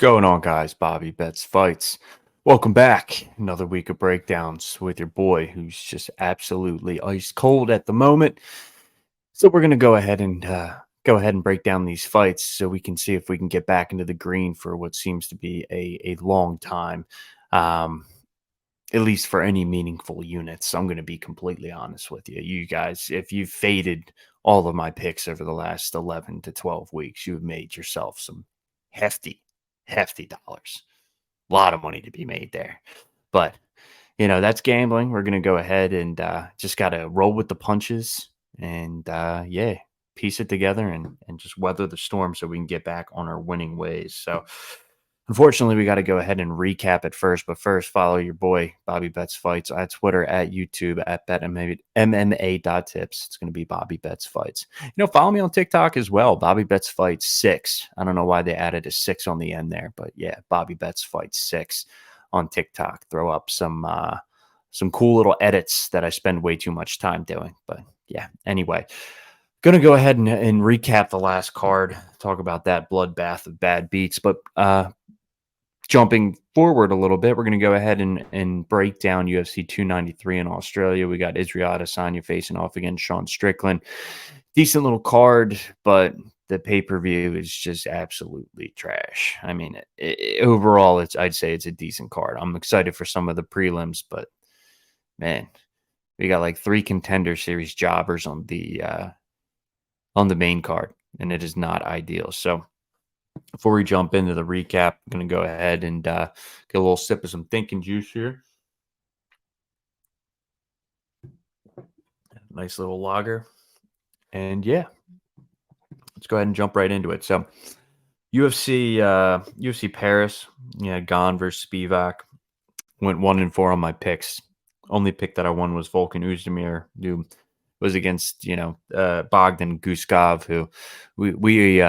Going on, guys? Bobby Bets Fights. Welcome back. Another week of breakdowns with your boy, who's just absolutely ice cold at the moment. So we're gonna go ahead and break down these fights so we can see if we can get back into the green for what seems to be a long time, um, at least for any meaningful units. I'm gonna be completely honest with you. You guys, if you've faded all of my picks over the last 11 to 12 weeks, you've made yourself some hefty, hefty dollars. A lot of money to be made there. But, that's gambling. We're going to go ahead and just got to roll with the punches and, yeah, piece it together and just weather the storm so we can get back on our winning ways. So, unfortunately, we got to go ahead and recap it first. But first, follow your boy, Bobby Bets Fights, at Twitter, at YouTube, at BetMMA.tips. It's going to be Bobby Bets Fights. Follow me on TikTok as well, Bobby Bets Fights 6. I don't know why they added a 6 on the end there, but yeah, Bobby Bets Fights 6 on TikTok. Throw up some cool little edits that I spend way too much time doing. But yeah, anyway. Going to go ahead and recap the last card, talk about that bloodbath of bad beats. But jumping forward a little bit, we're going to go ahead and break down UFC 293 in Australia. We got Israel Adesanya facing off against Sean Strickland. Decent little card, but the pay-per-view is just absolutely trash. I mean, overall, I'd say it's a decent card. I'm excited for some of the prelims, but man, we got like 3 Contender Series jobbers on the main card, and it is not ideal. So before we jump into the recap, I'm going to go ahead and get a little sip of some thinking juice here. Nice little lager. And yeah, let's go ahead and jump right into it. So UFC Paris, Gane versus Spivak. Went 1-4 on my picks. Only pick that I won was Volkan Oezdemir, who was against, Bogdan Guskov, who we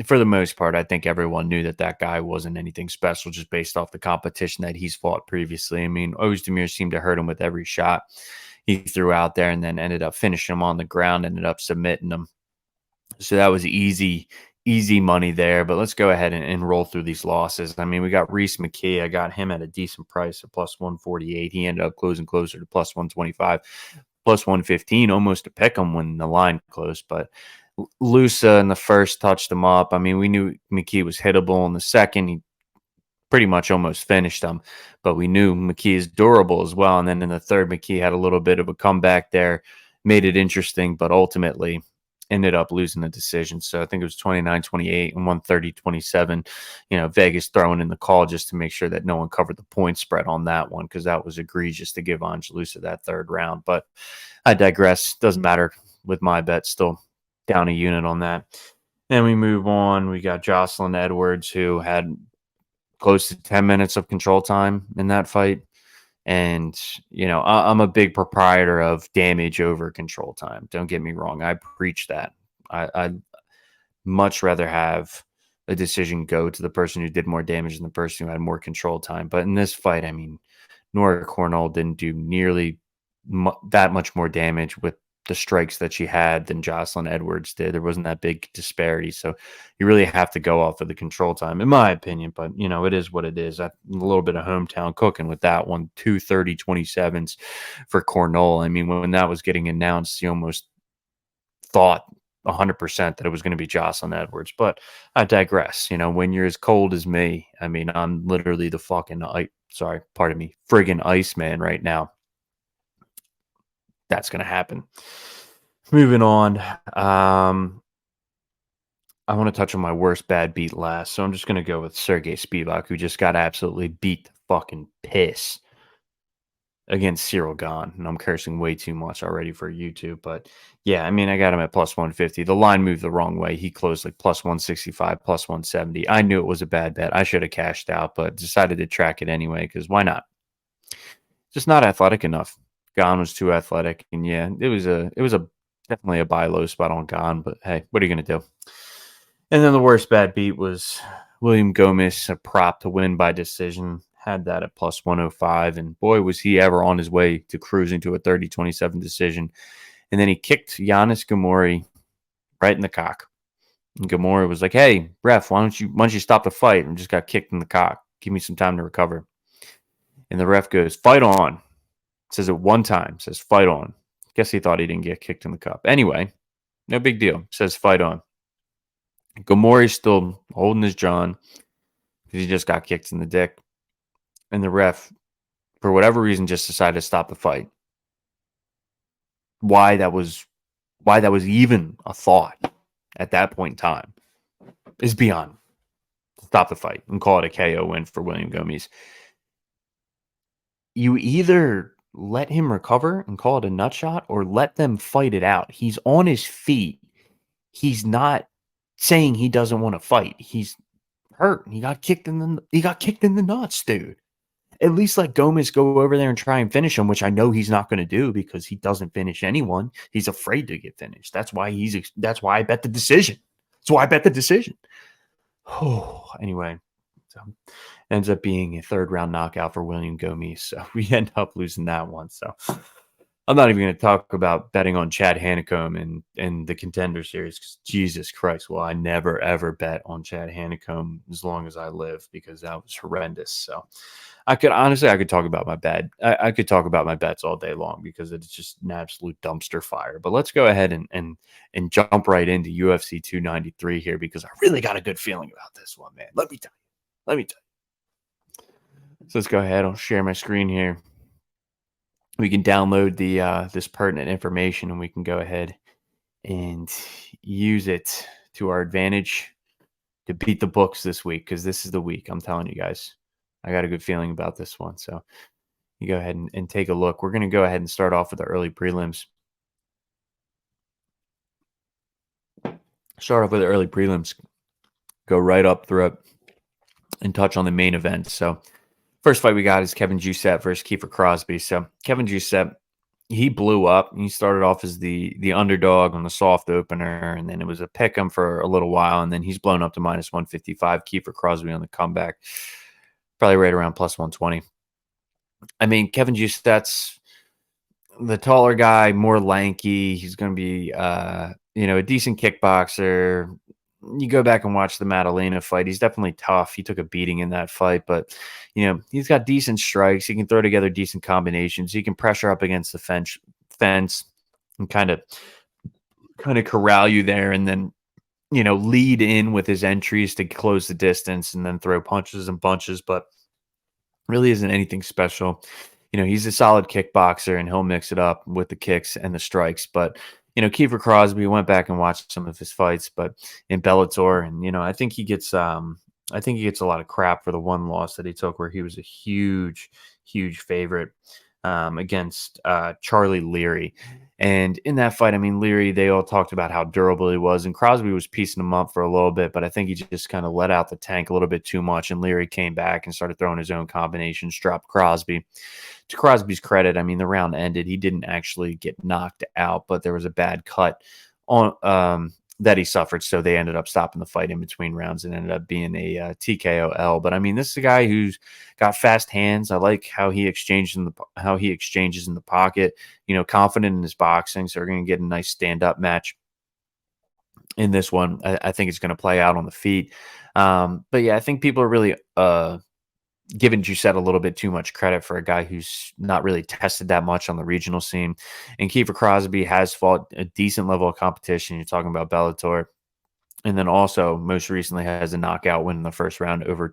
for the most part, I think everyone knew that guy wasn't anything special just based off the competition that he's fought previously. I mean, Oezdemir seemed to hurt him with every shot he threw out there and then ended up finishing him on the ground, ended up submitting him. So that was easy money there. But let's go ahead and roll through these losses. I mean, we got Reese McKee. I got him at a decent price at plus 148. He ended up closing closer to plus 125. Plus 115, almost to pick him when the line closed. But Lusa in the first touched him up. I mean, we knew McKee was hittable. In the second, he pretty much almost finished him. But we knew McKee is durable as well. And then in the third, McKee had a little bit of a comeback there, made it interesting, but ultimately ended up losing the decision. So I think it was 29-28 and 130-27. Vegas throwing in the call just to make sure that no one covered the point spread on that one, because that was egregious to give Angelusa that third round. But I digress. Doesn't matter with my bet. Still down a unit on that. Then we move on. We got Jocelyn Edwards, who had close to 10 minutes of control time in that fight. And, I'm a big proprietor of damage over control time. Don't get me wrong. I preach that. I'd much rather have a decision go to the person who did more damage than the person who had more control time. But in this fight, I mean, Nora Cornell didn't do nearly that much more damage with the strikes that she had than Jocelyn Edwards did. There wasn't that big disparity. So you really have to go off of the control time, in my opinion. But, it is what it is. A little bit of hometown cooking with that one. 230-27s for Cornell. I mean, when that was getting announced, you almost thought 100% that it was going to be Jocelyn Edwards. But I digress. When you're as cold as me, I mean, I'm literally the friggin' Iceman right now. That's going to happen. Moving on. I want to touch on my worst bad beat last. So I'm just going to go with Sergey Spivak, who just got absolutely beat the fucking piss against Cyril Gane. And I'm cursing way too much already for YouTube. But yeah, I mean, I got him at plus 150. The line moved the wrong way. He closed like plus 165, plus 170. I knew it was a bad bet. I should have cashed out, but decided to track it anyway, because why not? Just not athletic enough. Gane was too athletic, and yeah, it was definitely a buy low spot on Gane. But hey, what are you gonna do? And then the worst bad beat was William Gomez, a prop to win by decision. Had that at plus 105, and boy, was he ever on his way to cruising to a 30-27 decision. And then he kicked Giannis Gamori right in the cock. And Gamora was like, "Hey, ref, why don't you stop the fight?" And just got kicked in the cock. Give me some time to recover. And the ref goes, "Fight on." Says it one time. Says, "Fight on." Guess he thought he didn't get kicked in the cup. Anyway, no big deal. Says, "Fight on." Gamori's still holding his John because he just got kicked in the dick. And the ref, for whatever reason, just decided to stop the fight. Why that was even a thought at that point in time is beyond. Stop the fight and call it a KO win for William Gomes. You either let him recover and call it a nut shot or let them fight it out. He's on his feet. He's not saying he doesn't want to fight. He's hurt. He got kicked in the nuts, dude. At least let Gomez go over there and try and finish him, which I know he's not going to do because he doesn't finish anyone. He's afraid to get finished. That's why I bet the decision. That's why I bet the decision. Oh, anyway, so ends up being a third round knockout for William Gomes. So we end up losing that one. So I'm not even going to talk about betting on Chad Hanekom and the Contender Series because Jesus Christ, well, I never ever bet on Chad Hanekom as long as I live because that was horrendous. So I could talk about my bet. I could talk about my bets all day long because it's just an absolute dumpster fire. But let's go ahead and jump right into UFC 293 here because I really got a good feeling about this one, man. Let me tell you. So let's go ahead. I'll share my screen here. We can download the this pertinent information and we can go ahead and use it to our advantage to beat the books this week because this is the week. I'm telling you guys. I got a good feeling about this one. So you go ahead and take a look. We're going to go ahead and start off with the early prelims. Start off with the early prelims. Go right up through it and touch on the main event. So first fight we got is Kevin Jousset versus Kiefer Crosby. So Kevin Jousset, he blew up. He started off as the underdog on the soft opener, and then it was a pick 'em for a little while, and then he's blown up to minus 155. Kiefer Crosby on the comeback. Probably right around plus 120. I mean, Kevin Jousset's the taller guy, more lanky. He's going to be, a decent kickboxer. You go back and watch the Madalena fight. He's definitely tough. He took a beating in that fight, but, he's got decent strikes. He can throw together decent combinations. He can pressure up against the fence and kind of corral you there and then, lead in with his entries to close the distance and then throw punches and bunches, but really isn't anything special. He's a solid kickboxer and he'll mix it up with the kicks and the strikes. But, Kiefer Crosby went back and watched some of his fights, but in Bellator, and, I think he gets a lot of crap for the one loss that he took where he was a huge, huge favorite against Charlie Leary. And in that fight, I mean, Leary, they all talked about how durable he was, and Crosby was piecing him up for a little bit, but I think he just kind of let out the tank a little bit too much, and Leary came back and started throwing his own combinations, dropped Crosby. To Crosby's credit, I mean, the round ended. He didn't actually get knocked out, but there was a bad cut on that he suffered, so they ended up stopping the fight in between rounds and ended up being a TKO. But I mean, this is a guy who's got fast hands. I like how he exchanges in the pocket. Confident in his boxing, so we're going to get a nice stand-up match in this one. I think it's going to play out on the feet. But yeah, I think people are really giving Jousset a little bit too much credit for a guy who's not really tested that much on the regional scene. And Kiefer Crosby has fought a decent level of competition. You're talking about Bellator. And then also most recently has a knockout win in the first round over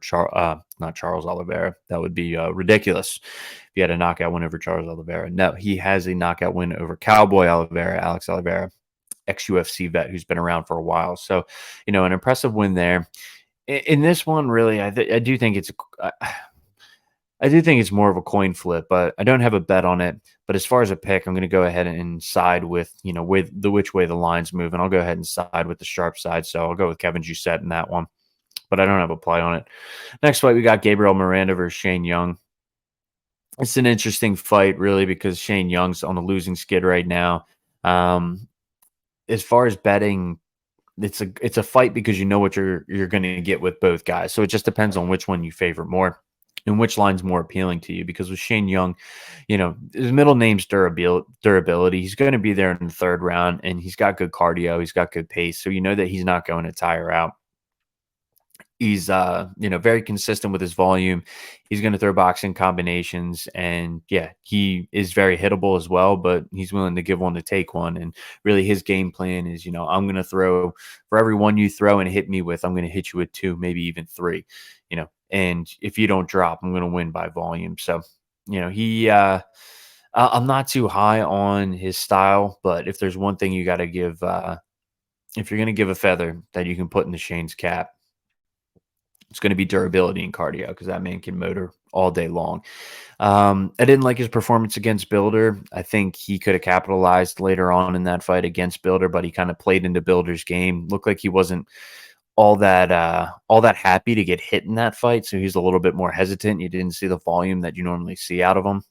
not Charles Oliveira. That would be ridiculous if he had a knockout win over Charles Oliveira. No, he has a knockout win over Cowboy Oliveira, Alex Oliveira, ex-UFC vet who's been around for a while. So, an impressive win there. In this one, really, I do think it's more of a coin flip, but I don't have a bet on it. But as far as a pick, I'm going to go ahead and side with which way the lines move, and I'll go ahead and side with the sharp side. So I'll go with Kevin Jousset in that one, but I don't have a play on it. Next fight, we got Gabriel Miranda versus Shane Young. It's an interesting fight, really, because Shane Young's on the losing skid right now. As far as betting, it's a fight because you know what you're going to get with both guys. So it just depends on which one you favor more. And which line's more appealing to you? Because with Shane Young, his middle name's durability. He's going to be there in the third round, and he's got good cardio. He's got good pace. So you know that he's not going to tire out. He's very consistent with his volume. He's going to throw boxing combinations, and yeah, he is very hittable as well, but he's willing to give one to take one. And really his game plan is, I'm going to throw for every one you throw and hit me with, I'm going to hit you with two, maybe even three, and if you don't drop, I'm going to win by volume. So, I'm not too high on his style, but if there's one thing you got to give, if you're going to give a feather that you can put in the Shane's cap, it's going to be durability and cardio, because that man can motor all day long. I didn't like his performance against Builder. I think he could have capitalized later on in that fight against Builder, but he kind of played into Builder's game. Looked like he wasn't all that happy to get hit in that fight, so he's a little bit more hesitant. You didn't see the volume that you normally see out of him.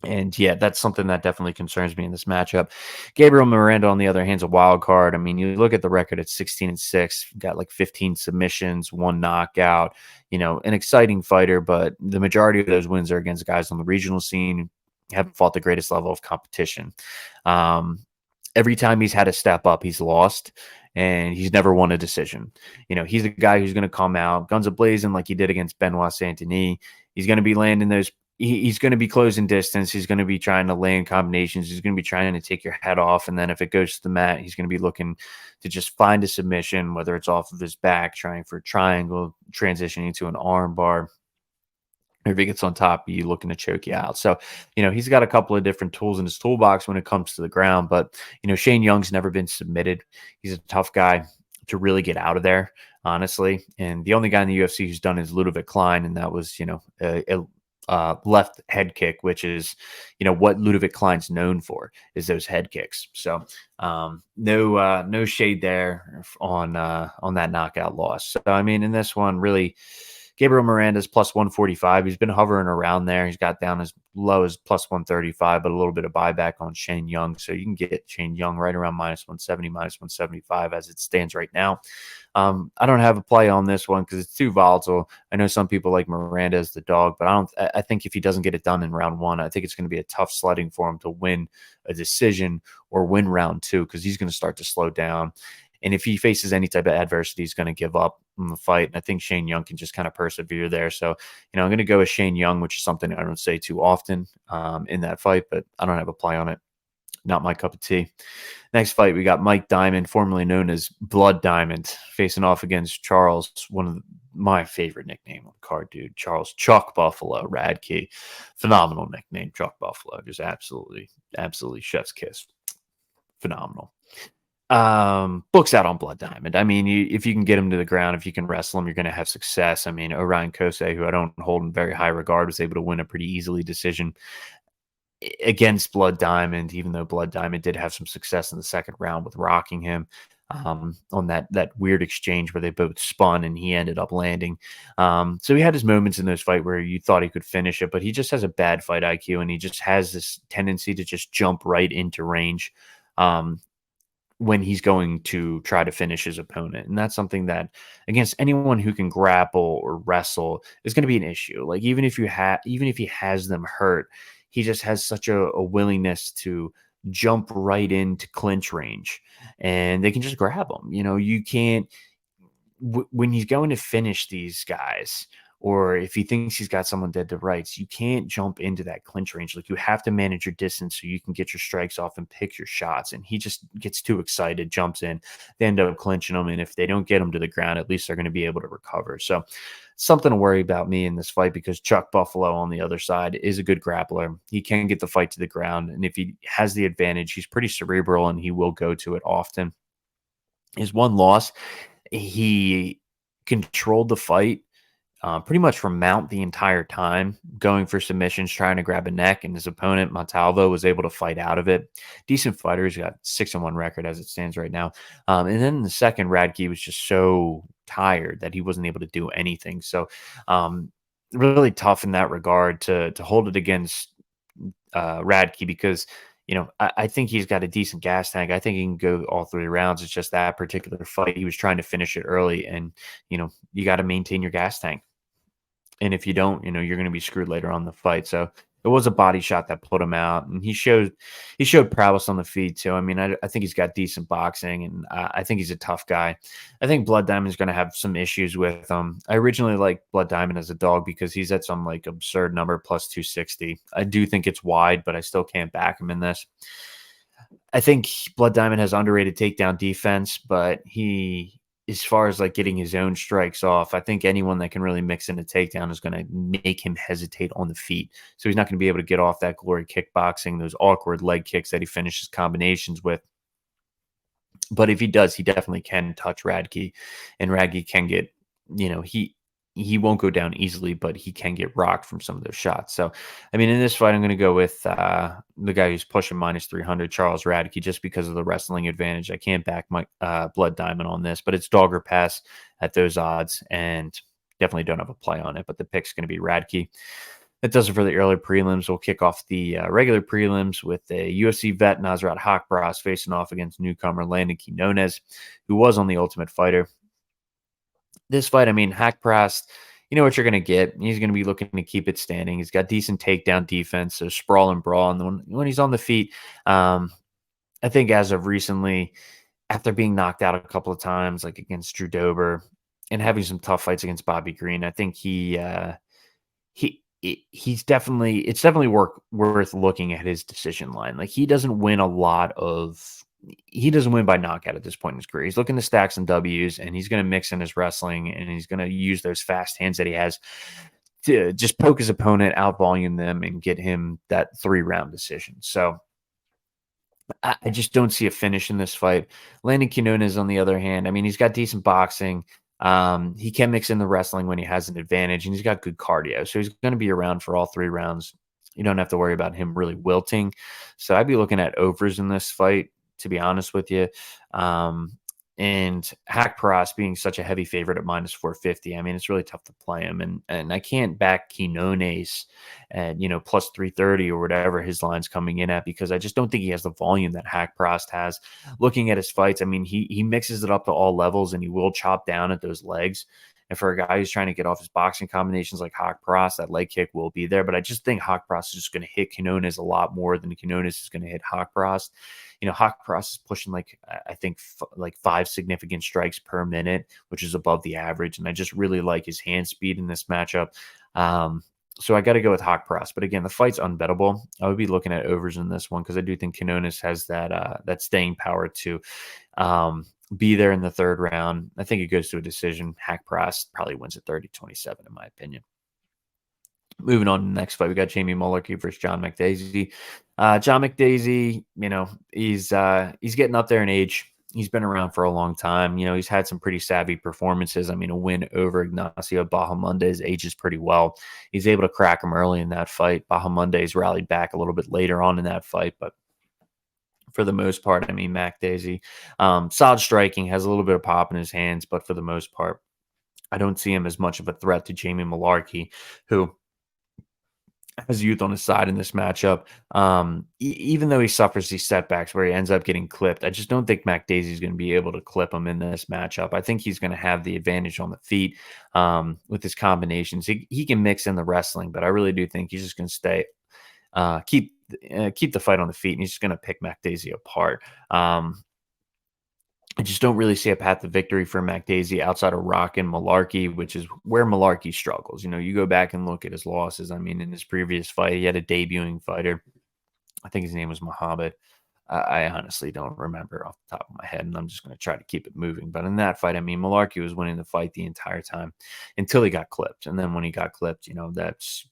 And yeah, that's something that definitely concerns me in this matchup. Gabriel Miranda, on the other hand, is a wild card. I mean, you look at the record at 16-6, got like 15 submissions, one knockout, an exciting fighter, but the majority of those wins are against guys on the regional scene, haven't fought the greatest level of competition. Every time he's had to step up, he's lost, and he's never won a decision. He's a guy who's going to come out guns a-blazing like he did against Benoit Saint-Denis. He's going to be landing those he's going to be closing distance. He's going to be trying to land combinations. He's going to be trying to take your head off. And then if it goes to the mat, he's going to be looking to just find a submission, whether it's off of his back, trying for a triangle, transitioning to an arm bar. Or if he gets on top, you looking to choke you out. So, he's got a couple of different tools in his toolbox when it comes to the ground. But, Shane Young's never been submitted. He's a tough guy to really get out of there, honestly. And the only guy in the UFC who's done is Ludovic Klein, and that was, left head kick, which is, what Ludovic Klein's known for, is those head kicks. So no shade there on that knockout loss. So, I mean, in this one, really, Gabriel Miranda's plus 145. He's been hovering around there. He's got down as low as plus 135, but a little bit of buyback on Shane Young. So you can get Shane Young right around minus 170, minus 175 as it stands right now. I don't have a play on this one because it's too volatile. I know some people like Miranda as the dog, but I think if he doesn't get it done in round one, I think it's going to be a tough sledding for him to win a decision or win round two, because he's going to start to slow down. And if he faces any type of adversity, he's going to give up in the fight. And I think Shane Young can just kind of persevere there. So, I'm going to go with Shane Young, which is something I don't say too often in that fight, but I don't have a play on it. Not my cup of tea. Next fight, we got Mike Diamond, formerly known as Blood Diamond, facing off against Charles, one of my favorite nickname on the card, dude. Charles Chuck Buffalo Radke. Phenomenal nickname, Chuck Buffalo. Just absolutely chef's kiss. Phenomenal. Books out on Blood Diamond. I mean, if you can get him to the ground, if you can wrestle him, you're going to have success. I mean, Orion Kosei, who I don't hold in very high regard, was able to win a pretty easily decision against Blood Diamond, even though Blood Diamond did have some success in the second round with rocking him on that weird exchange where they both spun and he ended up landing. So he had his moments in those fights where you thought he could finish it, but he just has a bad fight IQ, and he just has this tendency to just jump right into range when he's going to try to finish his opponent. And that's something that against anyone who can grapple or wrestle is going to be an issue. Like even if he has them hurt, he just has such a willingness to jump right into clinch range, and they can just grab him. You can't, when he's going to finish these guys, or if he thinks he's got someone dead to rights, you can't jump into that clinch range. Like, you have to manage your distance so you can get your strikes off and pick your shots. And he just gets too excited, jumps in, they end up clinching them. And if they don't get him to the ground, at least they're going to be able to recover. So something to worry about me in this fight, because Chuck Buffalo on the other side is a good grappler. He can get the fight to the ground. And if he has the advantage, he's pretty cerebral and he will go to it often. His one loss, he controlled the fight pretty much from mount the entire time, going for submissions, trying to grab a neck, and his opponent, Montalvo, was able to fight out of it. Decent fighter. He's got 6-1 record as it stands right now. And then in the second, Radke was just so tired that he wasn't able to do anything. So really tough in that regard to hold it against Radke, because I think he's got a decent gas tank. I think he can go all 3 rounds. It's just that particular fight, he was trying to finish it early, and you got to maintain your gas tank. And if you don't, you're going to be screwed later on in the fight. So it was a body shot that put him out, and he showed prowess on the feet too. I mean, I think he's got decent boxing, and I think he's a tough guy. I think Blood Diamond's going to have some issues with him. I originally liked Blood Diamond as a dog because he's at some like absurd number plus 260. I do think it's wide, but I still can't back him in this. I think Blood Diamond has underrated takedown defense, but as far as like getting his own strikes off, I think anyone that can really mix in a takedown is going to make him hesitate on the feet. So he's not going to be able to get off that glory kickboxing, those awkward leg kicks that he finishes combinations with. But if he does, he definitely can touch Radke, and Radke can get, he won't go down easily, but he can get rocked from some of those shots. So, I mean, in this fight, I'm going to go with the guy who's pushing minus 300, Charles Radke, just because of the wrestling advantage. I can't back my Blood Diamond on this, but it's dog or pass at those odds, and definitely don't have a play on it. But the pick's going to be Radke. That does it for the early prelims. We'll kick off the regular prelims with a UFC vet, Nasrat Haqparast, facing off against newcomer Landon Quinones, who was on the Ultimate Fighter. This fight, I mean, Haqparast, you know what you're going to get. He's going to be looking to keep it standing. He's got decent takedown defense, so sprawl and brawl. And when he's on the feet, I think as of recently, after being knocked out a couple of times, like against Drew Dober and having some tough fights against Bobby Green, I think he's definitely it's definitely worth looking at his decision line. Like he doesn't win by knockout at this point in his career. He's looking to stack some W's, and he's going to mix in his wrestling, and he's going to use those fast hands that he has to just poke his opponent, out volume them, and get him that 3-round decision. So I just don't see a finish in this fight. Landon Quinones, on the other hand, I mean, he's got decent boxing. He can mix in the wrestling when he has an advantage, and he's got good cardio. So he's going to be around for all 3 rounds. You don't have to worry about him really wilting. So I'd be looking at overs in this fight, to be honest with you. And Haqparast being such a heavy favorite at minus 450, I mean, it's really tough to play him. And I can't back Quinones at, plus 330 or whatever his line's coming in at, because I just don't think he has the volume that Haqparast has. Looking at his fights, I mean, he mixes it up to all levels, and he will chop down at those legs. And for a guy who's trying to get off his boxing combinations like Haqparast, that leg kick will be there. But I just think Haqparast is just going to hit Quinones a lot more than Quinones is going to hit Haqparast. Haqparast is pushing I think like 5 significant strikes per minute, which is above the average. And I just really like his hand speed in this matchup. So I got to go with Haqparast. But again, the fight's unbettable. I would be looking at overs in this one because I do think Quinones has that staying power to be there in the 3rd round. I think it goes to a decision. Haqparast probably wins at 30-27, in my opinion. Moving on to the next fight, we got Jamie Mullarkey versus John McDaisy. John McDaisy, he's getting up there in age. He's been around for a long time. He's had some pretty savvy performances. I mean, a win over Ignacio Bahamondes ages pretty well. He's able to crack him early in that fight. Bahamondes rallied back a little bit later on in that fight, but for the most part, I mean, McDaisy, solid striking, has a little bit of pop in his hands, but for the most part, I don't see him as much of a threat to Jamie Mullarkey, who has youth on his side in this matchup. Even though he suffers these setbacks where he ends up getting clipped, I just don't think McDaisy is going to be able to clip him in this matchup. I think he's going to have the advantage on the feet with his combinations. He can mix in the wrestling, but I really do think he's just going to keep the fight on the feet, and he's just going to pick McDaisy apart. I just don't really see a path to victory for McDaisy outside of Rock and Mullarkey, which is where Mullarkey struggles. You go back and look at his losses. I mean, in his previous fight, he had a debuting fighter. I think his name was Muhammad. I honestly don't remember off the top of my head, and I'm just going to try to keep it moving. But in that fight, I mean, Mullarkey was winning the fight the entire time until he got clipped. And then when he got clipped, that's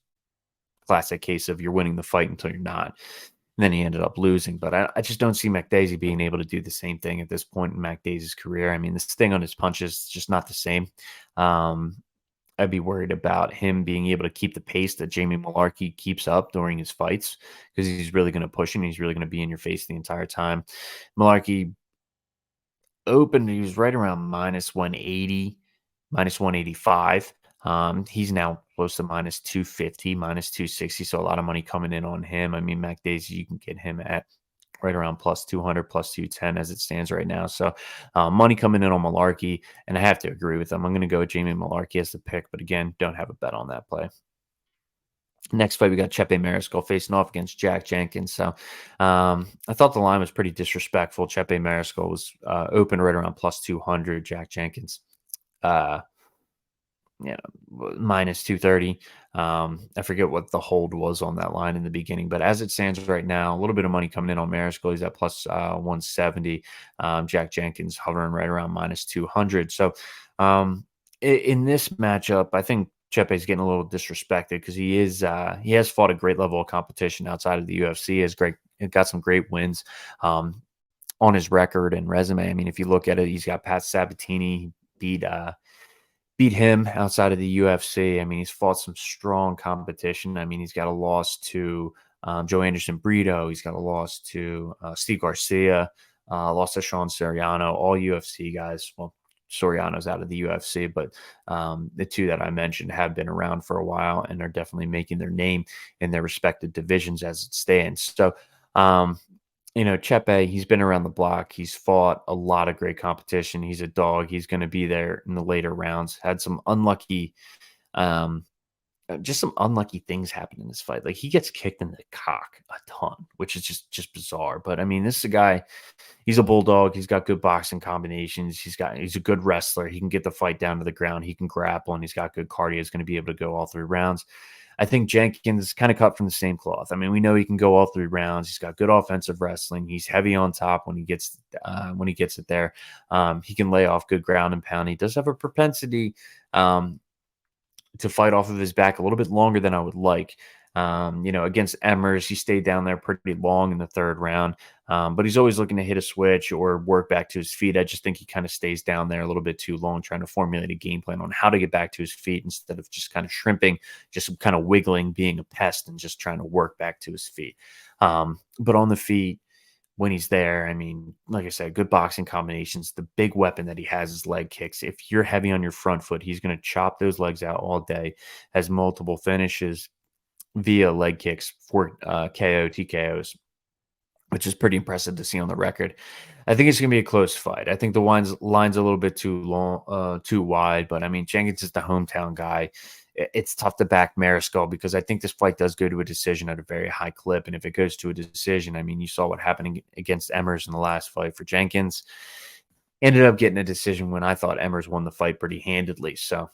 classic case of you're winning the fight until you're not. And then he ended up losing. But I just don't see McDaisy being able to do the same thing at this point in McDaisy's career. I mean, this thing on his punches is just not the same. I'd be worried about him being able to keep the pace that Jamie Mullarkey keeps up during his fights, because he's really going to push him. He's really going to be in your face the entire time. Mullarkey opened, he was right around minus 180, minus 185. He's now close to minus 250, minus 260. So a lot of money coming in on him. I mean, McDaisy, you can get him at right around plus 200, plus 210 as it stands right now. So money coming in on Malarkey, and I have to agree with them. I'm going to go with Jamie Malarkey as the pick, but again, don't have a bet on that play. Next fight, we got Chepe Mariscal facing off against Jack Jenkins. So I thought the line was pretty disrespectful. Chepe Mariscal was open right around plus 200. Jack Jenkins, uh, minus 230. I forget what the hold was on that line in the beginning, but as it stands right now, a little bit of money coming in on Mariscal. He's at plus 170. Jack Jenkins hovering right around minus 200. So in this matchup, I think Chepe's getting a little disrespected because he has fought a great level of competition outside of the UFC. Has got some great wins on his record and resume. I mean, if you look at it, he's got Pat Sabatini, beat him outside of the UFC. I mean, he's fought some strong competition. I mean, he's got a loss to Joe Anderson Brito. He's got a loss to Steve Garcia, lost to Sean Soriano, all UFC guys. Well, Soriano's out of the UFC, but the two that I mentioned have been around for a while and are definitely making their name in their respective divisions as it stands. So, Chepe, he's been around the block. He's fought a lot of great competition. He's a dog. He's going to be there in the later rounds. Had some um, just some unlucky things happen in this fight. Like he gets kicked in the cock a ton, which is just bizarre. But I mean, this is a guy. He's a bulldog. He's got good boxing combinations. He's a good wrestler. He can get the fight down to the ground. He can grapple, and he's got good cardio. He's going to be able to go all 3 rounds. I think Jenkins is kind of cut from the same cloth. I mean, we know he can go all 3 rounds. He's got good offensive wrestling. He's heavy on top when he gets it there. He can lay off good ground and pound. He does have a propensity to fight off of his back a little bit longer than I would like. Against Emmers, he stayed down there pretty long in the 3rd round, but he's always looking to hit a switch or work back to his feet. I just think he kind of stays down there a little bit too long, trying to formulate a game plan on how to get back to his feet instead of just kind of shrimping, just kind of wiggling, being a pest, and just trying to work back to his feet. But on the feet, when he's there, I mean, like I said, good boxing combinations. The big weapon that he has is leg kicks. If you're heavy on your front foot, he's going to chop those legs out all day. Has multiple finishes via leg kicks for KO, TKOs, which is pretty impressive to see on the record. I think it's going to be a close fight. I think the line's a little bit too long, too wide, but I mean, Jenkins is the hometown guy. It's tough to back Mariscal because I think this fight does go to a decision at a very high clip. And if it goes to a decision, I mean, you saw what happened against Emmers in the last fight for Jenkins. Ended up getting a decision when I thought Emmers won the fight pretty handedly. So,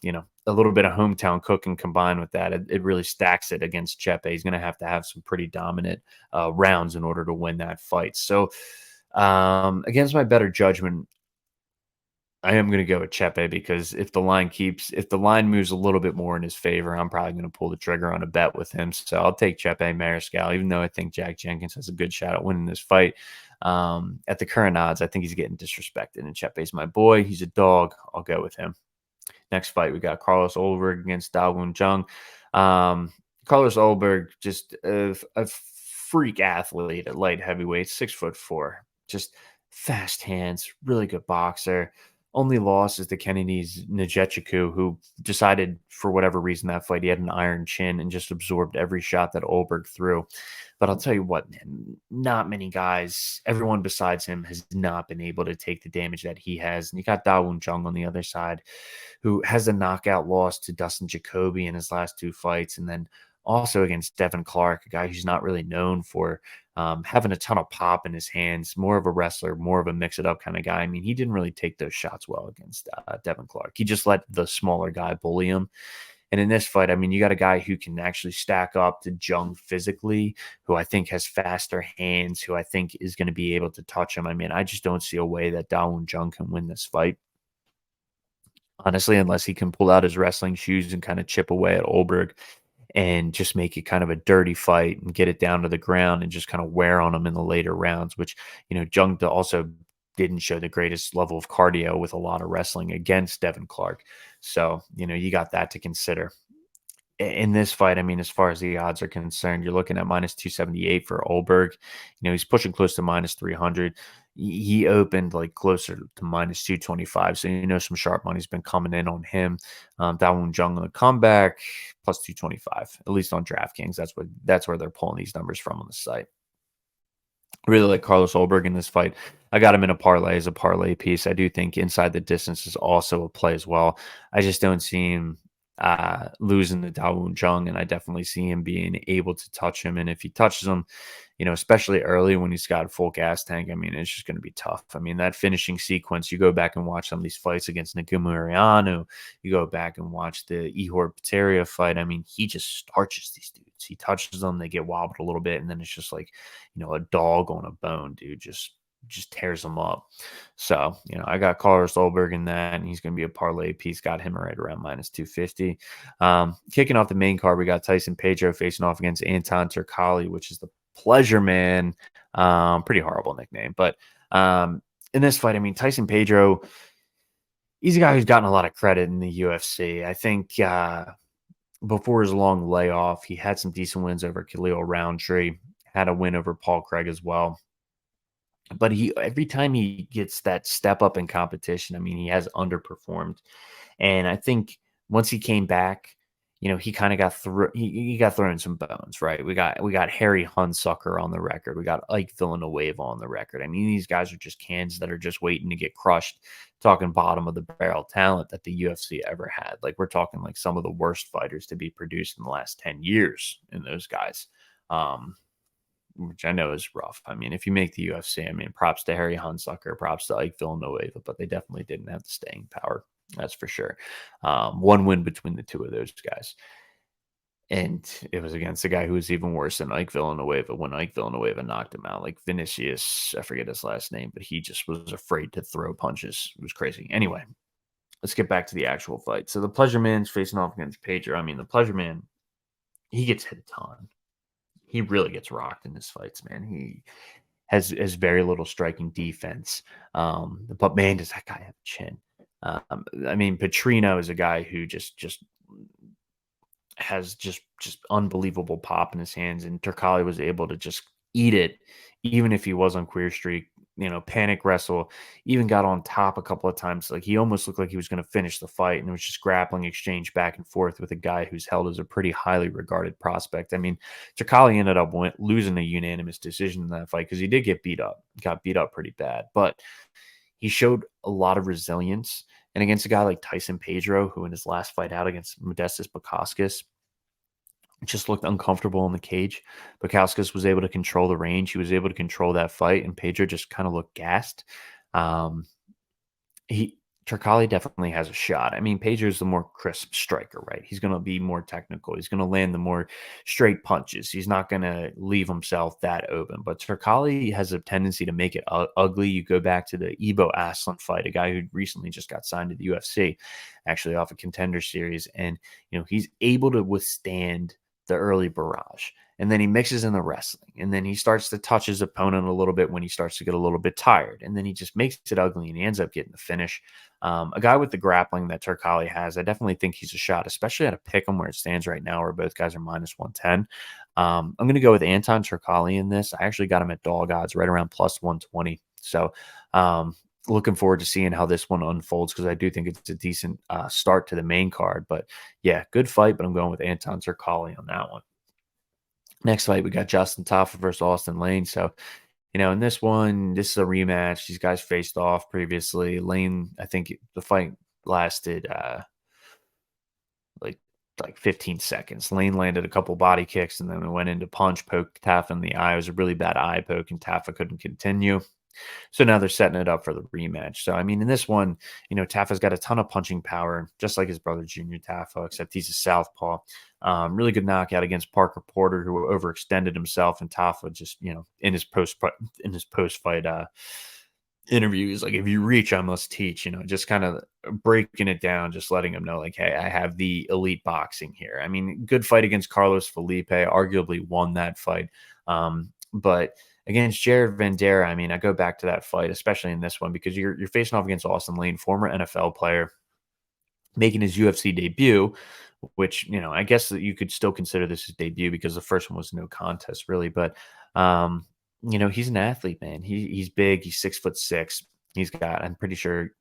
a little bit of hometown cooking combined with that, it really stacks it against Chepe. He's going to have some pretty dominant rounds in order to win that fight. So, against my better judgment, I am going to go with Chepe because if the line moves a little bit more in his favor, I'm probably going to pull the trigger on a bet with him. So I'll take Chepe Mariscal, even though I think Jack Jenkins has a good shot at winning this fight. At the current odds, I think he's getting disrespected, and Chepe's my boy. He's a dog. I'll go with him. Next fight, we got Carlos Ulberg against Da Woon Jung. Carlos Ulberg, just a freak athlete at light heavyweight, 6'4", just fast hands, really good boxer. Only loss is to Kennedy's Njechiku, who decided for whatever reason that fight he had an iron chin and just absorbed every shot that Ulberg threw. But I'll tell you what, man, not many guys, everyone besides him has not been able to take the damage that he has. And you got Da Woon Jung on the other side, who has a knockout loss to Dustin Jacoby in his last 2 fights. And then also against Devin Clark, a guy who's not really known for having a ton of pop in his hands, more of a wrestler, more of a mix-it-up kind of guy. I mean, he didn't really take those shots well against Devin Clark. He just let the smaller guy bully him. And in this fight, I mean, you got a guy who can actually stack up to Jung physically, who I think has faster hands, who I think is going to be able to touch him. I mean, I just don't see a way that Da Woon Jung can win this fight, honestly, unless he can pull out his wrestling shoes and kind of chip away at Ulberg and just make it kind of a dirty fight and get it down to the ground and just kind of wear on him in the later rounds, which, Jung also didn't show the greatest level of cardio with a lot of wrestling against Devin Clark. So, you got that to consider. In this fight, I mean, as far as the odds are concerned, you're looking at minus 278 for Ulberg. He's pushing close to minus 300. He opened like closer to minus 225. So, some sharp money's been coming in on him. Da Woon Jung on the comeback, plus 225, at least on DraftKings. That's where they're pulling these numbers from on the site. Really like Carlos Ulberg in this fight. I got him in a parlay as a parlay piece. I do think inside the distance is also a play as well. I just don't see him losing to Dawoon Jung, and I definitely see him being able to touch him. And if he touches him, especially early when he's got a full gas tank, I mean, it's just going to be tough. I mean, that finishing sequence, you go back and watch some of these fights against Nagumo Ariano, you go back and watch the Ihor Peteria fight. I mean, he just starches these dudes. He touches them, they get wobbled a little bit, and then it's just like, a dog on a bone, dude. Just tears them up. So, I got Carlos Solberg in that, and he's going to be a parlay piece. Got him right around minus 250. Kicking off the main card, we got Tyson Pedro facing off against Anton Turkalj, which is the Pleasure Man. Pretty horrible nickname. But in this fight, I mean, Tyson Pedro, he's a guy who's gotten a lot of credit in the UFC. I think before his long layoff, he had some decent wins over Khalil Roundtree, had a win over Paul Craig as well. But every time he gets that step up in competition, I mean, he has underperformed. And I think once he came back, he kind of got he got thrown some bones, right? We got Harry Hunsucker on the record. We got Ike Villanueva on the record. I mean, these guys are just cans that are just waiting to get crushed. Talking bottom of the barrel talent that the UFC ever had. Like, we're talking like some of the worst fighters to be produced in the last 10 years in those guys. Which I know is rough. I mean, if you make the UFC, I mean, props to Harry Hunsucker, props to Ike Villanueva, but they definitely didn't have the staying power. That's for sure. One win between the two of those guys. And it was against a guy who was even worse than Ike Villanueva when Ike Villanueva knocked him out. Like Vinicius, I forget his last name, but he just was afraid to throw punches. It was crazy. Anyway, let's get back to the actual fight. So the Pleasure Man's facing off against Pedro. I mean, the Pleasure Man, he gets hit a ton. He really gets rocked in his fights, man. He has very little striking defense. But man, does that guy have a chin? I mean, Petrino is a guy who just has just unbelievable pop in his hands, and Turkalj was able to just eat it, even if he was on queer streak. Panic wrestle, even got on top a couple of times. Like, he almost looked like he was going to finish the fight, and it was just grappling exchange back and forth with a guy who's held as a pretty highly regarded prospect. I mean, Turkalj ended up losing a unanimous decision in that fight because he did got beat up pretty bad, but he showed a lot of resilience. And against a guy like Tyson Pedro, who in his last fight out against Modestas Bukauskas just looked uncomfortable in the cage. Bukauskas was able to control the range. He was able to control that fight, and Pedro just kind of looked gassed. Um, Turkalj definitely has a shot. I mean, Pedro's the more crisp striker, right? He's going to be more technical. He's going to land the more straight punches. He's not going to leave himself that open. But Turkalj has a tendency to make it ugly. You go back to the Ebo Aslan fight, a guy who recently just got signed to the UFC, actually off a Contender Series, and he's able to withstand the early barrage. And then he mixes in the wrestling. And then he starts to touch his opponent a little bit when he starts to get a little bit tired. And then he just makes it ugly, and he ends up getting the finish. A guy with the grappling that Turkalj has, I definitely think he's a shot, especially at a pick 'em where it stands right now, where both guys are minus 110. I'm going to go with Anton Turkalj in this. I actually got him at dog odds right around plus 120. So looking forward to seeing how this one unfolds, because I do think it's a decent start to the main card. But yeah, good fight, but I'm going with Anton Turkalj on that one. Next fight, we got Justin Tafa versus Austin Lane. So, in this one, this is a rematch. These guys faced off previously. Lane, I think the fight lasted like 15 seconds. Lane landed a couple body kicks, and then it went into punch, poke Tafa in the eye. It was a really bad eye poke, and Tafa couldn't continue. So now they're setting it up for the rematch. So, I mean, in this one, Tafa's got a ton of punching power, just like his brother, Junior Tafa, except he's a southpaw. Really good knockout against Parker Porter, who overextended himself, and Tafa just, in his post fight interview, he's like, if you reach, I must teach, just kind of breaking it down, just letting him know, like, hey, I have the elite boxing here. I mean, good fight against Carlos Felipe, arguably won that fight. But against Jared Vanderaa, I mean, I go back to that fight, especially in this one, because you're facing off against Austin Lane, former NFL player, making his UFC debut, which, I guess that you could still consider this his debut because the first one was no contest, really. But, he's an athlete, man. He's big. He's 6'6". He's got, I'm pretty sure,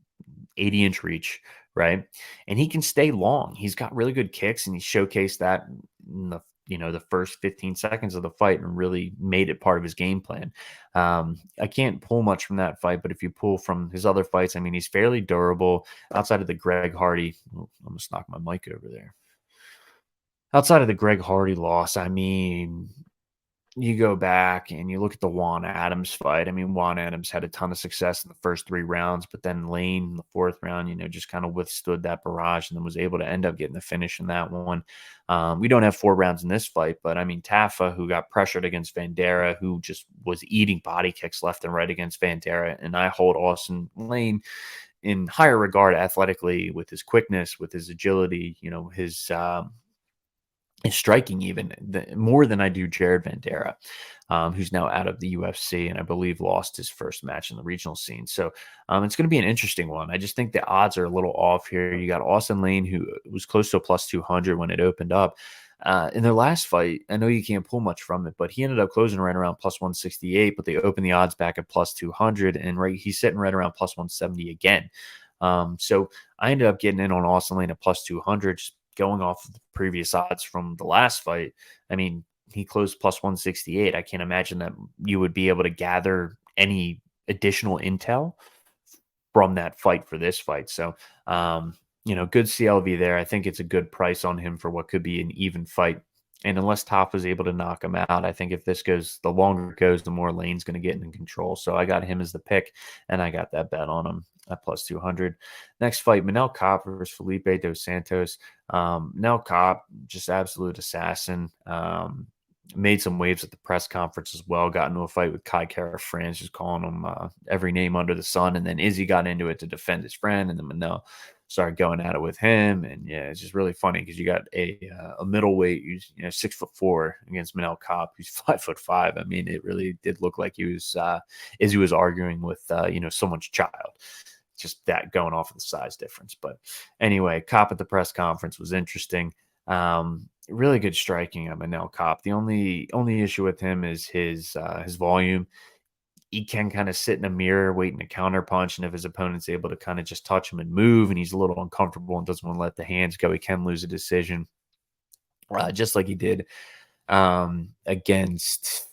80-inch reach, right? And he can stay long. He's got really good kicks, and he showcased that in the the first 15 seconds of the fight and really made it part of his game plan. I can't pull much from that fight, but if you pull from his other fights, I mean, he's fairly durable outside of the Greg Hardy. Oh, I almost knocked my mic over there. Outside of the Greg Hardy loss, I mean, you go back and you look at the Juan Adams fight. I mean, Juan Adams had a ton of success in the first 3 rounds, but then Lane in the fourth round, just kind of withstood that barrage and then was able to end up getting the finish in that one. We don't have 4 rounds in this fight, but I mean, Tafa, who got pressured against Vandera, who just was eating body kicks left and right against Vandera. And I hold Austin Lane in higher regard athletically with his quickness, with his agility, his striking even more than I do Jared Vandera, who's now out of the UFC and I believe lost his first match in the regional scene. So it's going to be an interesting one. I just think the odds are a little off here. You got Austin Lane, who was close to a plus 200 when it opened up. In their last fight, I know you can't pull much from it, but he ended up closing right around plus 168, but they opened the odds back at plus 200, and he's sitting right around plus 170 again. So I ended up getting in on Austin Lane at plus 200, just going off of the previous odds from the last fight. I mean, he closed plus 168. I can't imagine that you would be able to gather any additional intel from that fight for this fight. So, good CLV there. I think it's a good price on him for what could be an even fight. And unless Top was able to knock him out, I think if this goes, the longer it goes, the more Lane's going to get in control. So I got him as the pick, and I got that bet on him at plus 200. Next fight, Manel Kape versus Felipe Dos Santos. Manel Kape, just absolute assassin. Made some waves at the press conference as well. Got into a fight with Kai Kara France, just calling him every name under the sun. And then Izzy got into it to defend his friend, and then Manel started going at it with him. And yeah, it's just really funny because you got a middleweight who's 6'4" against Manel Kape, who's 5'5". I mean, it really did look like Izzy was arguing with someone's child. Just that going off of the size difference. But anyway, Kape at the press conference was interesting. Really good striking of Manel Kape. The only issue with him is his volume. He can kind of sit in a mirror waiting to counter punch, and if his opponent's able to kind of just touch him and move, and he's a little uncomfortable and doesn't want to let the hands go, he can lose a decision, just like he did against,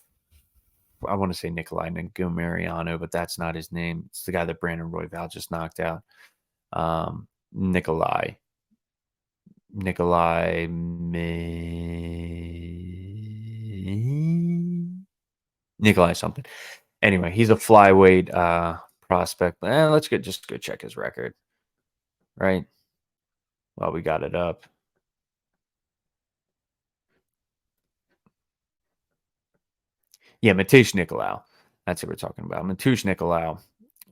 I want to say Nikolai Negumariano, but that's not his name. It's the guy that Brandon Royval just knocked out. Nikolai something. Anyway, he's a flyweight prospect. Let's just go check his record. Right? Well, we got it up. Yeah, Mateusz Nicolau. That's what we're talking about. Mateusz Nicolau.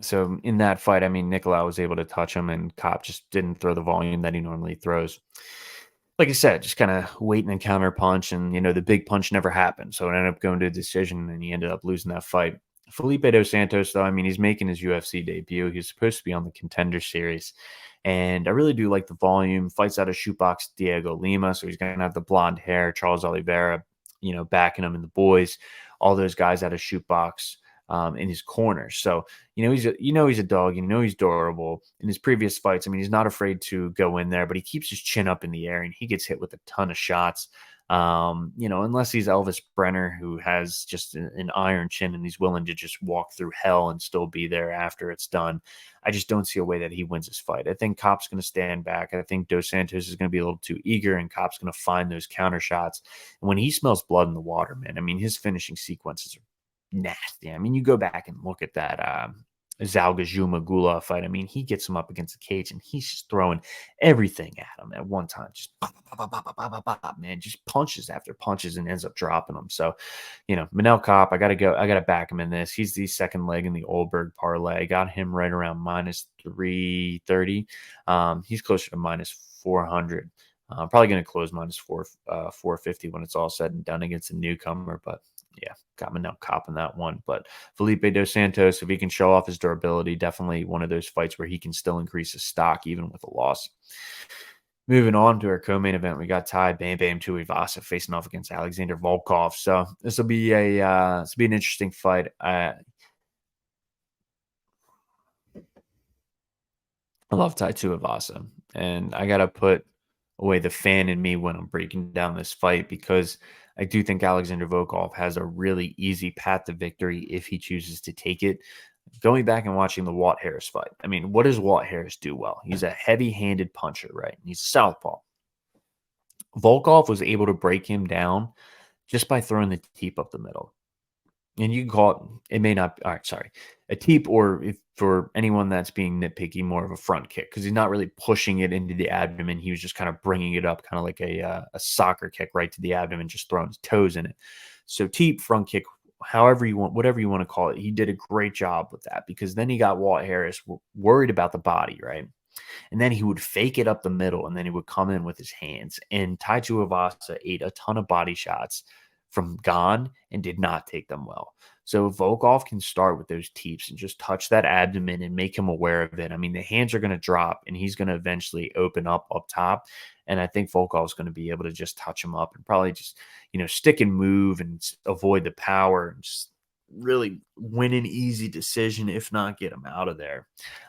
So in that fight, I mean, Nicolau was able to touch him, and Kape just didn't throw the volume that he normally throws. Like I said, just kind of waiting and counter punch, and the big punch never happened. So it ended up going to a decision, and he ended up losing that fight. Felipe Dos Santos, though, I mean, he's making his UFC debut. He's supposed to be on the Contender Series, and I really do like the volume. Fights out of shootbox Diego Lima, so he's going to have the blonde hair. Charles Oliveira, backing him, and the boys, all those guys out of shootbox in his corner. So he's a dog. He's durable. In his previous fights, I mean, he's not afraid to go in there, but he keeps his chin up in the air and he gets hit with a ton of shots. Unless he's Elvis Brenner, who has just an iron chin and he's willing to just walk through hell and still be there after it's done. I just don't see a way that he wins this fight. I think Kape's going to stand back. I think Dos Santos is going to be a little too eager, and Kape's going to find those counter shots. And when he smells blood in the water, man, I mean, his finishing sequences are nasty. I mean, you go back and look at that Zalgajuma Gula fight. I mean, he gets him up against the cage and he's just throwing everything at him at one time. Just man, just punches after punches and ends up dropping him. So, Manel Kape, I got to back him in this. He's the second leg in the Oldberg parlay. Got him right around minus 330. He's closer to minus 400. Probably going to close minus 450 when it's all said and done against a newcomer, but yeah, got Manel Kape in that one. But Felipe Dos Santos, if he can show off his durability, definitely one of those fights where he can still increase his stock even with a loss. Moving on to our co-main event, we got Tai Bam Bam Tuivasa facing off against Alexander Volkov. So this will be an interesting fight. I love Tai Tuivasa, and I gotta put away the fan in me when I'm breaking down this fight because I do think Alexander Volkov has a really easy path to victory if he chooses to take it. Going back and watching the Walt Harris fight, I mean, what does Walt Harris do well? He's a heavy handed puncher, right? He's a southpaw. Volkov was able to break him down just by throwing the teep up the middle. And you can call it may not all right, sorry, a teep, or if for anyone that's being nitpicky, more of a front kick because he's not really pushing it into the abdomen. He was just kind of bringing it up, kind of like a soccer kick right to the abdomen, just throwing his toes in it. So teep, front kick, however you want, whatever you want to call it. He did a great job with that because then he got Walt Harris worried about the body, right? And then he would fake it up the middle, and then he would come in with his hands. And Tai Tuivasa ate a ton of body shots from Gane and did not take them well. So Volkov can start with those teeps and just touch that abdomen and make him aware of it. I mean, the hands are going to drop, and he's going to eventually open up top. And I think Volkov's going to be able to just touch him up and probably just, stick and move and avoid the power and just really win an easy decision, if not get him out of there.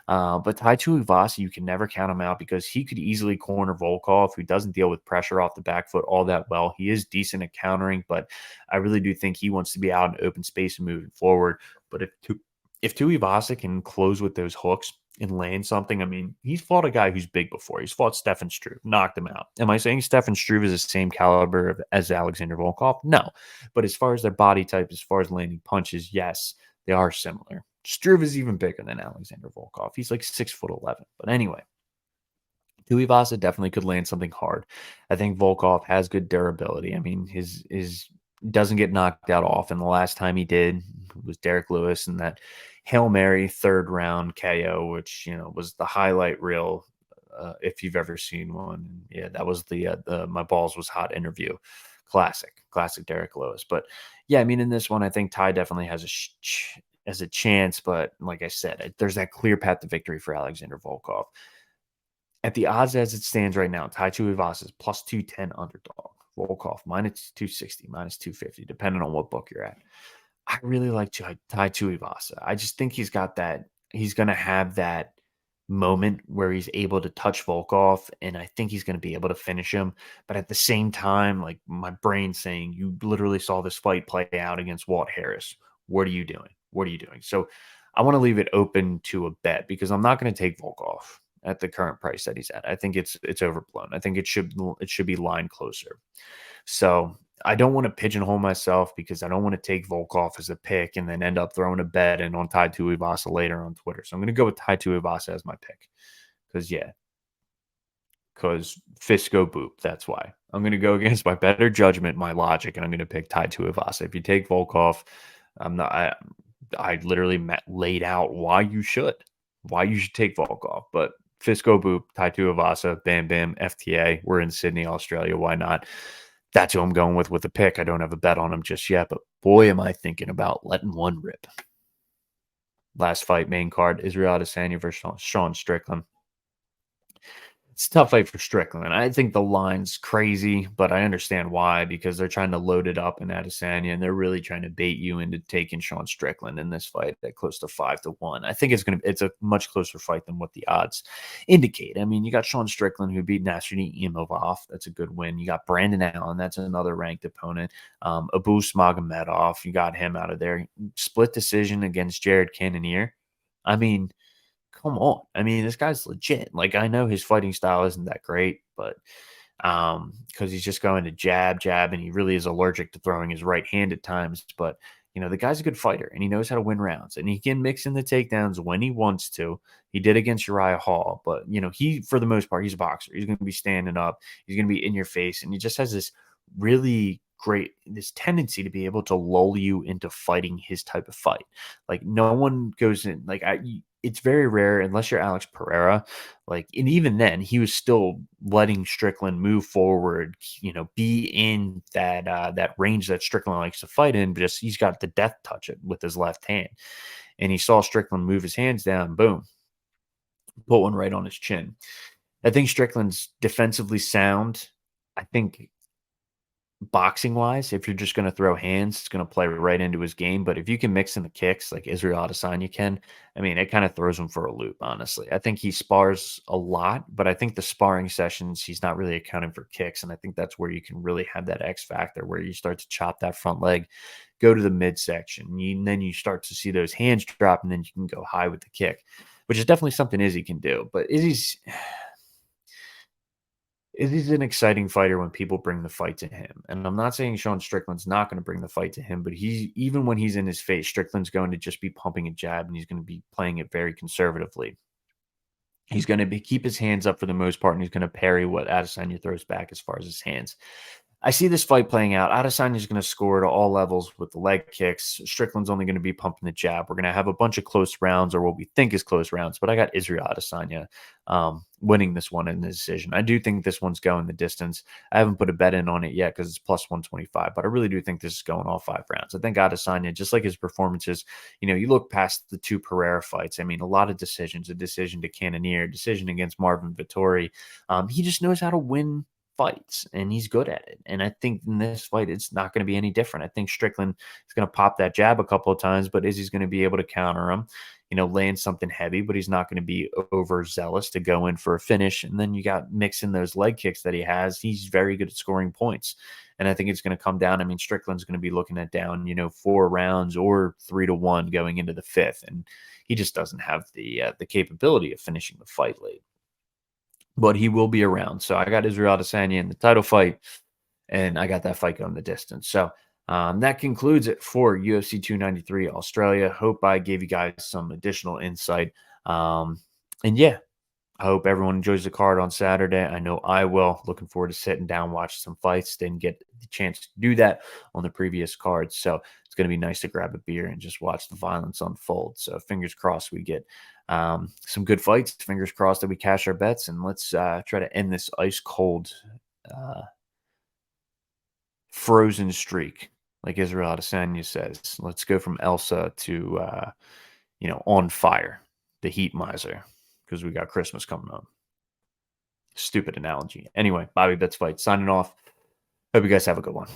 But Tai Tuivasa, you can never count him out because he could easily corner Volkov, who doesn't deal with pressure off the back foot all that well. He is decent at countering, but I really do think he wants to be out in open space and moving forward. But if Tuivasa can close with those hooks and land something, I mean, he's fought a guy who's big before. He's fought Stefan Struve, knocked him out. Am I saying Stefan Struve is the same caliber as Alexander Volkov? No. But as far as their body type, as far as landing punches, yes, they are similar. Struve is even bigger than Alexander Volkov. He's like 6'11". But anyway, Tuivasa definitely could land something hard. I think Volkov has good durability. I mean, his doesn't get knocked out often. The last time he did was Derek Lewis and that Hail Mary third round KO, which was the highlight reel. If you've ever seen one, yeah, that was the my balls was hot interview, classic Derek Lewis. But yeah, I mean, in this one, I think Ty definitely has a chance. But like I said, there's that clear path to victory for Alexander Volkov. At the odds as it stands right now, Tai Tuivasa is plus 210 underdog. Volkov minus 260, minus 250, depending on what book you're at. I really like Tai Tuivasa. I just think he's got that. He's going to have that moment where he's able to touch Volkov, and I think he's going to be able to finish him. But at the same time, like my brain's saying, you literally saw this fight play out against Walt Harris. What are you doing? What are you doing? So I want to leave it open to a bet because I'm not going to take Volkov at the current price that he's at. I think it's overblown. I think it should be lined closer. So I don't want to pigeonhole myself because I don't want to take Volkov as a pick and then end up throwing a bet in on Tai Tuivasa later on Twitter. So I'm going to go with Tai Tuivasa as my pick because Fisco Boop. That's why I'm going to go against my better judgment, my logic, and I'm going to pick Tai Tuivasa. If you take Volkov, I'm not. I literally laid out why you should take Volkov, but Fisco Boop, Tai Tuivasa, Bam Bam, FTA. We're in Sydney, Australia. Why not? That's who I'm going with the pick. I don't have a bet on him just yet, but boy, am I thinking about letting one rip. Last fight, main card, Israel Adesanya versus Sean Strickland. It's a tough fight for Strickland. I think the line's crazy, but I understand why because they're trying to load it up in Adesanya and they're really trying to bait you into taking Sean Strickland in this fight at close to 5-1. I think it's a much closer fight than what the odds indicate. I mean, you got Sean Strickland who beat Nasruddin Imavov. That's a good win. You got Brandon Allen. That's another ranked opponent. Abu Smagomedov. You got him out of there. Split decision against Jared Cannonier. I mean, come on. I mean, this guy's legit. Like, I know his fighting style isn't that great, but because he's just going to jab, and he really is allergic to throwing his right hand at times. But, the guy's a good fighter, and he knows how to win rounds, and he can mix in the takedowns when he wants to. He did against Uriah Hall, but, he, for the most part, he's a boxer. He's going to be standing up. He's going to be in your face, and he just has this really this tendency to be able to lull you into fighting his type of fight. Like, no one goes in, like, it's very rare unless you're Alex Pereira. Like, and even then, he was still letting Strickland move forward, be in that range that Strickland likes to fight in, but just he's got the death touch it with his left hand. And he saw Strickland move his hands down, boom, put one right on his chin. I think Strickland's defensively sound. I think boxing wise, if you're just going to throw hands, it's going to play right into his game. But if you can mix in the kicks like Israel Adesanya can, I mean, it kind of throws him for a loop, honestly. I think he spars a lot, but I think the sparring sessions, he's not really accounting for kicks. And I think that's where you can really have that X factor where you start to chop that front leg, go to the midsection, and then you start to see those hands drop, and then you can go high with the kick, which is definitely something Izzy can do. But Izzy's an exciting fighter when people bring the fight to him. And I'm not saying Sean Strickland's not going to bring the fight to him, but he even when he's in his face, Strickland's going to just be pumping a jab and he's going to be playing it very conservatively. He's going to keep his hands up for the most part, and he's going to parry what Adesanya throws back as far as his hands. I see this fight playing out. Adesanya's going to score to all levels with the leg kicks. Strickland's only going to be pumping the jab. We're going to have a bunch of close rounds, or what we think is close rounds, but I got Israel Adesanya winning this one in the decision. I do think this one's going the distance. I haven't put a bet in on it yet because it's plus 125, but I really do think this is going all 5 rounds. I think Adesanya, just like his performances, you look past the two Pereira fights. I mean, a lot of decisions, a decision to Cannonier, a decision against Marvin Vettori. He just knows how to win fights and he's good at it. And I think in this fight, it's not going to be any different. I think Strickland is going to pop that jab a couple of times, but Izzy's going to be able to counter him, land something heavy, but he's not going to be overzealous to go in for a finish. And then you got mixing those leg kicks that he has. He's very good at scoring points. And I think it's going to come down. I mean, Strickland's going to be looking at down, 4 rounds or 3-1 going into the 5th. And he just doesn't have the capability of finishing the fight late, but he will be around. So I got Israel Adesanya in the title fight, and I got that fight going the distance. So that concludes it for UFC 293 Australia. Hope I gave you guys some additional insight. And yeah, I hope everyone enjoys the card on Saturday. I know I will. Looking forward to sitting down, watching some fights. Didn't get the chance to do that on the previous cards. So it's going to be nice to grab a beer and just watch the violence unfold. So fingers crossed we get some good fights. Fingers crossed that we cash our bets. And let's try to end this ice cold frozen streak, like Israel Adesanya says. Let's go from Elsa to, on fire, the heat miser, because we got Christmas coming up. Stupid analogy. Anyway, Bobby Bets Fight signing off. Hope you guys have a good one.